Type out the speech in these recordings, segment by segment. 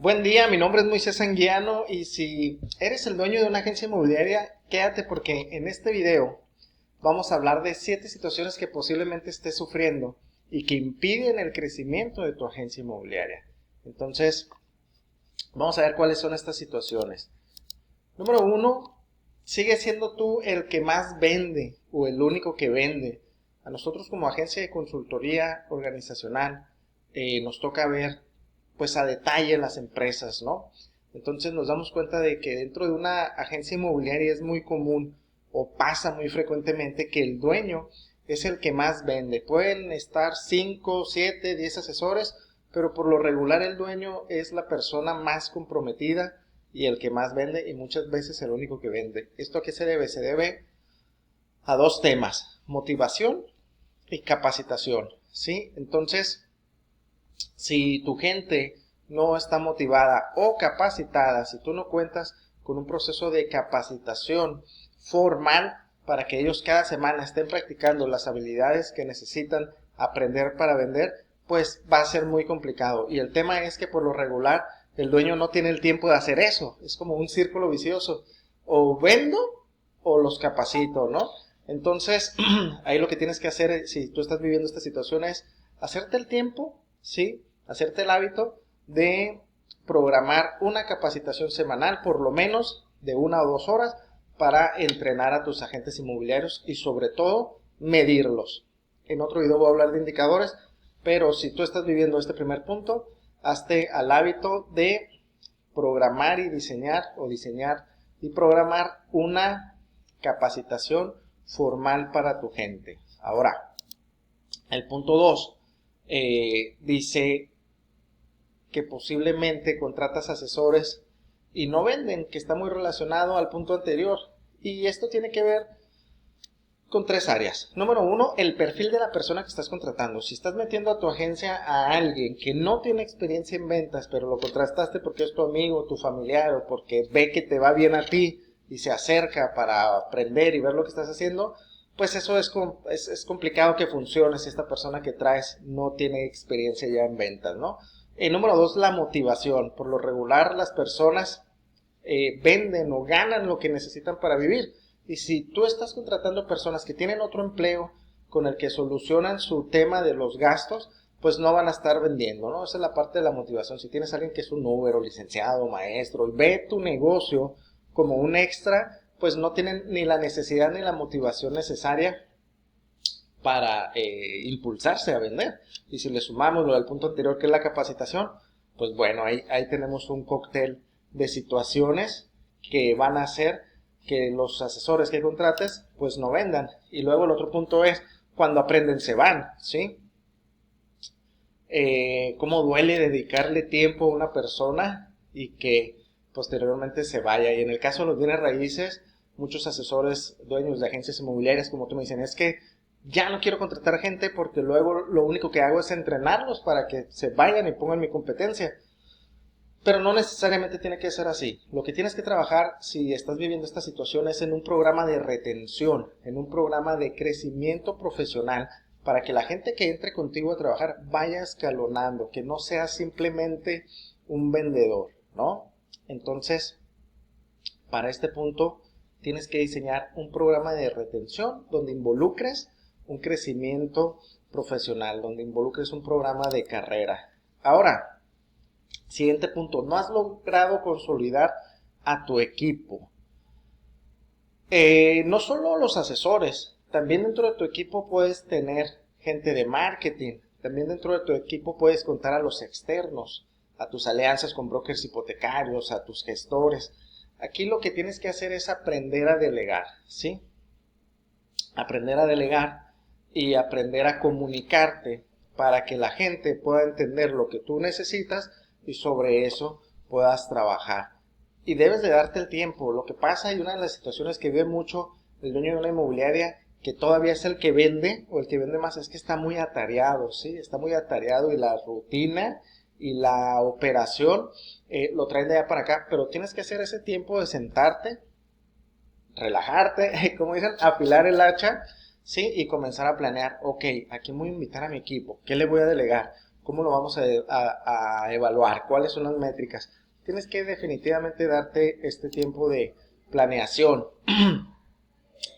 Buen día, mi nombre es Moisés Anguiano y si eres el dueño de una agencia inmobiliaria, quédate porque en este video vamos a hablar de 7 situaciones que posiblemente estés sufriendo y que impiden el crecimiento de tu agencia inmobiliaria. Entonces, vamos a ver cuáles son estas situaciones. Número 1, sigue siendo tú el que más vende o el único que vende. A nosotros como agencia de consultoría organizacional nos toca ver pues a detalle las empresas, ¿no? Entonces nos damos cuenta de que dentro de una agencia inmobiliaria es muy común o pasa muy frecuentemente que el dueño es el que más vende. Pueden estar 5, 7, 10 asesores, pero por lo regular el dueño es la persona más comprometida y el que más vende y muchas veces el único que vende. ¿Esto a qué se debe? Se debe a dos temas: motivación y capacitación, ¿sí? Entonces, si tu gente no está motivada o capacitada, si tú no cuentas con un proceso de capacitación formal para que ellos cada semana estén practicando las habilidades que necesitan aprender para vender, pues va a ser muy complicado. Y el tema es que por lo regular el dueño no tiene el tiempo de hacer eso. Es como un círculo vicioso. O vendo o los capacito, ¿no? Entonces, ahí lo que tienes que hacer, si tú estás viviendo esta situación, es hacerte el tiempo, ¿sí? Hacerte el hábito de programar una capacitación semanal, por lo menos de 1 o 2 horas, para entrenar a tus agentes inmobiliarios y sobre todo medirlos. En otro video voy a hablar de indicadores, pero si tú estás viviendo este primer punto, hazte al hábito de programar y diseñar y programar una capacitación formal para tu gente. Ahora, el punto 2 dice que posiblemente contratas asesores y no venden, que está muy relacionado al punto anterior. Y esto tiene que ver con 3 áreas. Número 1, el perfil de la persona que estás contratando. Si estás metiendo a tu agencia a alguien que no tiene experiencia en ventas, pero lo contrataste porque es tu amigo, tu familiar, o porque ve que te va bien a ti y se acerca para aprender y ver lo que estás haciendo, pues eso es complicado que funcione si esta persona que traes no tiene experiencia ya en ventas, ¿no? Número 2, la motivación. Por lo regular, las personas venden o ganan lo que necesitan para vivir. Y si tú estás contratando personas que tienen otro empleo con el que solucionan su tema de los gastos, pues no van a estar vendiendo, ¿no? Esa es la parte de la motivación. Si tienes a alguien que es un Uber o licenciado, maestro, y ve tu negocio como un extra, pues no tienen ni la necesidad ni la motivación necesaria para impulsarse a vender. Y si le sumamos lo del punto anterior, que es la capacitación, pues bueno, ahí tenemos un cóctel de situaciones que van a hacer que los asesores que contrates pues no vendan. Y luego el otro punto es cuando aprenden se van, ¿sí? Cómo duele dedicarle tiempo a una persona y que posteriormente se vaya. Y en el caso de los bienes raíces, muchos asesores, dueños de agencias inmobiliarias, como tú me dicen, es que ya no quiero contratar gente porque luego lo único que hago es entrenarlos para que se vayan y pongan mi competencia. Pero no necesariamente tiene que ser así. Lo que tienes que trabajar si estás viviendo esta situación es en un programa de retención, en un programa de crecimiento profesional, para que la gente que entre contigo a trabajar vaya escalonando, que no sea simplemente un vendedor, ¿no? Entonces, para este punto, tienes que diseñar un programa de retención donde involucres un crecimiento profesional, donde involucres un programa de carrera. Ahora, siguiente punto, no has logrado consolidar a tu equipo. No solo los asesores, también dentro de tu equipo puedes tener gente de marketing, también dentro de tu equipo puedes contar a los externos, a tus alianzas con brokers hipotecarios, a tus gestores. Aquí lo que tienes que hacer es aprender a delegar, ¿sí? Aprender a delegar y aprender a comunicarte para que la gente pueda entender lo que tú necesitas y sobre eso puedas trabajar. Y debes de darte el tiempo. Lo que pasa, y una de las situaciones que ve mucho el dueño de una inmobiliaria, que todavía es el que vende o el que vende más, es que está muy atareado, ¿sí? Está muy atareado y la rutina y la operación lo traen de allá para acá, pero tienes que hacer ese tiempo de sentarte, relajarte, como dicen, afilar el hacha, ¿sí? Y comenzar a planear, ok, ¿a quién voy a invitar a mi equipo? ¿Qué le voy a delegar? ¿Cómo lo vamos a evaluar? ¿Cuáles son las métricas? Tienes que definitivamente darte este tiempo de planeación.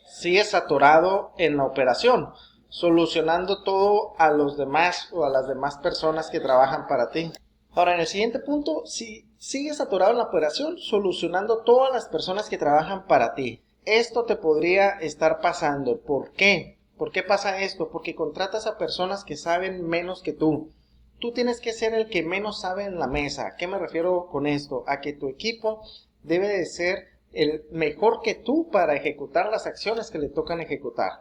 Sigues atorado en la operación, solucionando todo a los demás o a las demás personas que trabajan para ti. Ahora, en el siguiente punto, si sigues atorado en la operación, solucionando todas las personas que trabajan para ti. Esto te podría estar pasando. ¿Por qué? ¿Por qué pasa esto? Porque contratas a personas que saben menos que tú. Tú tienes que ser el que menos sabe en la mesa. ¿A qué me refiero con esto? A que tu equipo debe de ser el mejor que tú para ejecutar las acciones que le tocan ejecutar.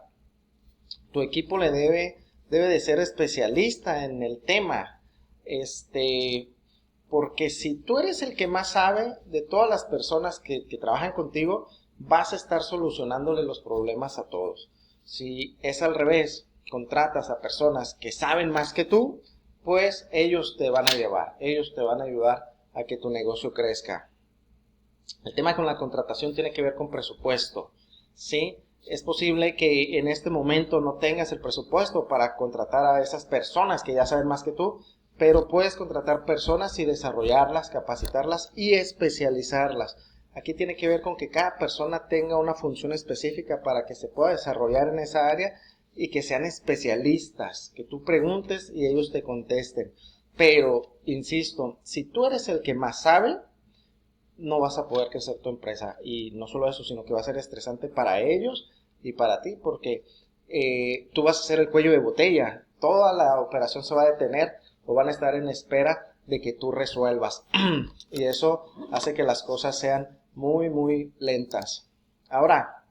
Tu equipo debe de ser especialista en el tema. Porque si tú eres el que más sabe de todas las personas que trabajan contigo, vas a estar solucionándole los problemas a todos. Si es al revés, contratas a personas que saben más que tú, pues ellos te van a llevar, ellos te van a ayudar a que tu negocio crezca. El tema con la contratación tiene que ver con presupuesto, ¿sí? Es posible que en este momento no tengas el presupuesto para contratar a esas personas que ya saben más que tú, pero puedes contratar personas y desarrollarlas, capacitarlas y especializarlas. Aquí tiene que ver con que cada persona tenga una función específica para que se pueda desarrollar en esa área y que sean especialistas, que tú preguntes y ellos te contesten. Pero, insisto, si tú eres el que más sabe, no vas a poder crecer tu empresa. Y no solo eso, sino que va a ser estresante para ellos y para ti, porque tú vas a ser el cuello de botella. Toda la operación se va a detener o van a estar en espera de que tú resuelvas. Y eso hace que las cosas sean muy, muy lentas. Ahora,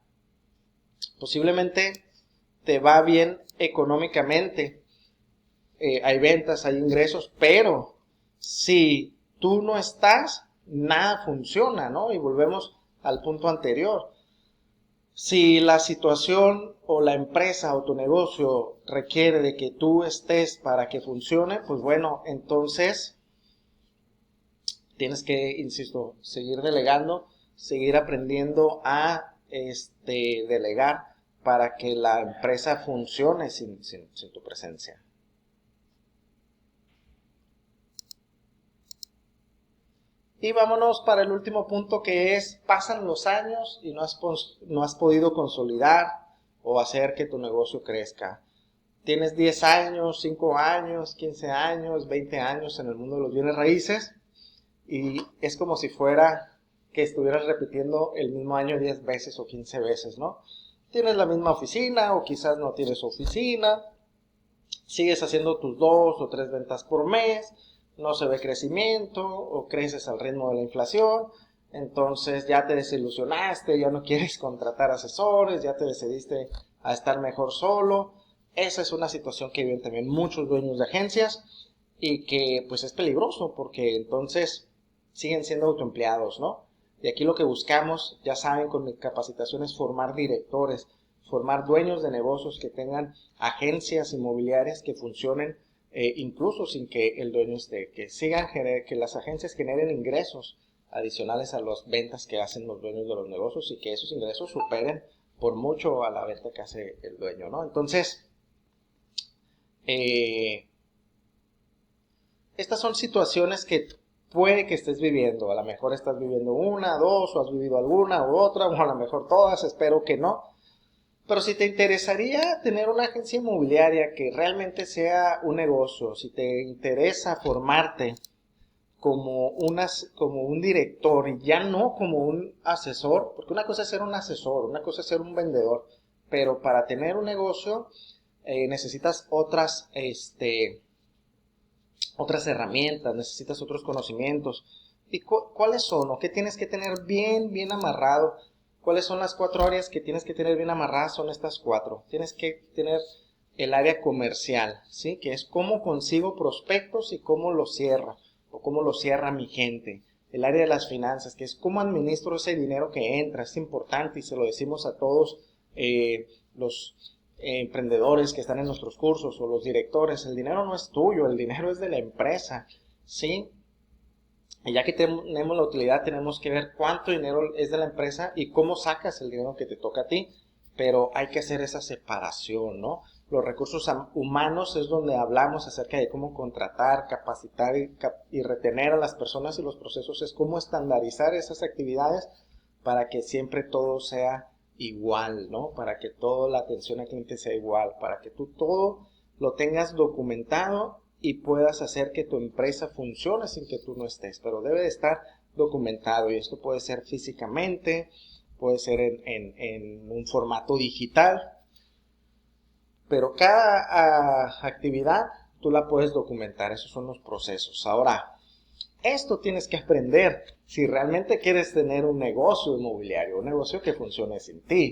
posiblemente te va bien económicamente. Hay ventas, hay ingresos, pero si tú no estás, nada funciona, ¿no? Y volvemos al punto anterior. Si la situación o la empresa o tu negocio requiere de que tú estés para que funcione, pues bueno, entonces tienes que, insisto, seguir delegando, seguir aprendiendo a delegar para que la empresa funcione sin tu presencia. Y vámonos para el último punto, que es: pasan los años y no has podido consolidar o hacer que tu negocio crezca. Tienes 10 años, 5 años, 15 años, 20 años en el mundo de los bienes raíces y es como si fuera que estuvieras repitiendo el mismo año 10 veces o 15 veces, ¿no? Tienes la misma oficina o quizás no tienes oficina, sigues haciendo tus 2 o 3 ventas por mes, no se ve crecimiento o creces al ritmo de la inflación, entonces ya te desilusionaste, ya no quieres contratar asesores, ya te decidiste a estar mejor solo. Esa es una situación que viven también muchos dueños de agencias y que pues es peligroso porque entonces siguen siendo autoempleados, ¿no? Y aquí lo que buscamos, ya saben, con mi capacitación es formar directores, formar dueños de negocios que tengan agencias inmobiliarias que funcionen incluso sin que el dueño esté, que las agencias generen ingresos adicionales a las ventas que hacen los dueños de los negocios y que esos ingresos superen por mucho a la venta que hace el dueño, ¿no? Entonces, estas son situaciones que puede que estés viviendo. A lo mejor estás viviendo una, dos, o has vivido alguna u otra, o a lo mejor todas, espero que no. Pero si te interesaría tener una agencia inmobiliaria que realmente sea un negocio, si te interesa formarte como un director y ya no como un asesor, porque una cosa es ser un asesor, una cosa es ser un vendedor, pero para tener un negocio necesitas otras herramientas, necesitas otros conocimientos. ¿Y cuáles son? ¿O qué tienes que tener bien amarrado? ¿Cuáles son las 4 áreas que tienes que tener bien amarradas? Son estas 4. Tienes que tener el área comercial, ¿sí? Que es cómo consigo prospectos y cómo los cierro, o cómo los cierra mi gente. El área de las finanzas, que es cómo administro ese dinero que entra. Es importante y se lo decimos a todos los emprendedores que están en nuestros cursos o los directores. El dinero no es tuyo, el dinero es de la empresa, ¿sí? Y ya que tenemos la utilidad, tenemos que ver cuánto dinero es de la empresa y cómo sacas el dinero que te toca a ti. Pero hay que hacer esa separación, ¿no? Los recursos humanos es donde hablamos acerca de cómo contratar, capacitar y retener a las personas, y los procesos es cómo estandarizar esas actividades para que siempre todo sea igual, ¿no? Para que toda la atención al cliente sea igual, para que tú todo lo tengas documentado y puedas hacer que tu empresa funcione sin que tú no estés, pero debe de estar documentado, y esto puede ser físicamente, puede ser en un formato digital, pero cada actividad tú la puedes documentar. Esos son los procesos. Ahora, esto tienes que aprender si realmente quieres tener un negocio inmobiliario, un negocio que funcione sin ti.